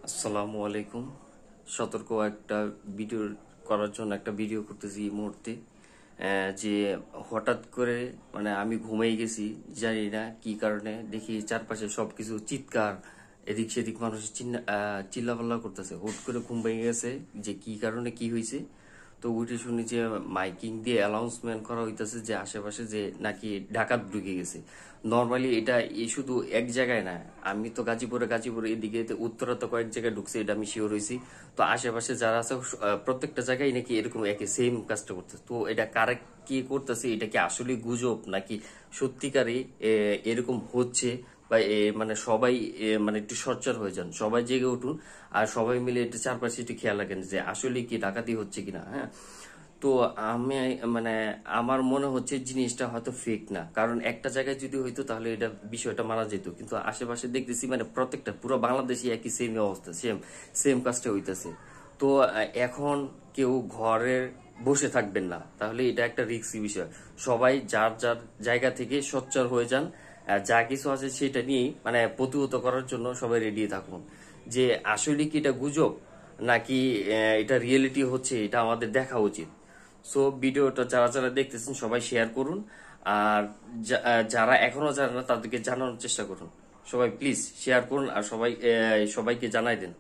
আসসালামু আলাইকুম। সতর্ক একটা ভিডিও করার জন্য একটা ভিডিও করতেছি এই মুহূর্তে। যে হঠাৎ করে মানে আমি ঘুমিয়ে গেছি, জানি না কি কারণে, দেখি চারপাশে সবকিছু চিৎকার, এদিক সেদিক মানুষ চিল্লাপাল্লা করতেছে। হুট করে ঘুম ভেঙে গেছে যে কি কারণে কি হয়েছে। তো উঠে শুনি যে মাইকিং দিয়ে অ্যানাউন্সমেন্ট করা হইতেছে যে আশেপাশে যে নাকি ডাকাত ঢুকে গেছে। নর্মালি এটা শুধু এক জায়গায় না, আমি তো গাজীপুরে এদিকে উত্তরা তো কয়েক জায়গায় ঢুকছে, এটা আমি শিওর হয়েছি। তো আশেপাশে যারা আছে প্রত্যেকটা জায়গায় নাকি এরকম একই সেম কাজটা করতেছে। তো এটা কারা কি করতেছে, এটা কি আসলে গুজব নাকি সত্যিকারে এরকম হচ্ছে, বা মানে সবাই মানে একটু সচ্চার হয়ে যান, সবাই জেগে উঠুন, আর সবাই মিলে একটু চারপাশে একটু খেয়াল রাখেন যে আসলে কি ডাকাতি হচ্ছে কিনা। হ্যাঁ, তো আমি মানে আমার মনে হচ্ছে জিনিসটা হয়তো ফেক না, কারণ একটা জায়গায় যদি হইতো তাহলে এটা বিষয়টা মানা যেত, কিন্তু আশেপাশে দেখতেছি মানে প্রত্যেকটা পুরো বাংলাদেশে একই সেম অবস্থা, সেম সেম কাজটা হইতেছে। তো এখন কেউ ঘরে বসে থাকবেন না, তাহলে এটা একটা রিস্কি বিষয়। সবাই যার যার জায়গা থেকে সোচ্চার হয়ে যান, আর যা কিছু আছে সেটা নিয়ে মানে প্রতিহত করার জন্য সবাই রেডি থাকুন। যে আসলে কি এটা গুজব নাকি এটা রিয়েলিটি হচ্ছে, এটা আমাদের দেখা উচিত। সো ভিডিওটা যারা যারা দেখতেছেন সবাই শেয়ার করুন, আর যারা এখনো জানে না তাদেরকে জানানোর চেষ্টা করুন। সবাই প্লিজ শেয়ার করুন, আর সবাইকে জানাই দেন।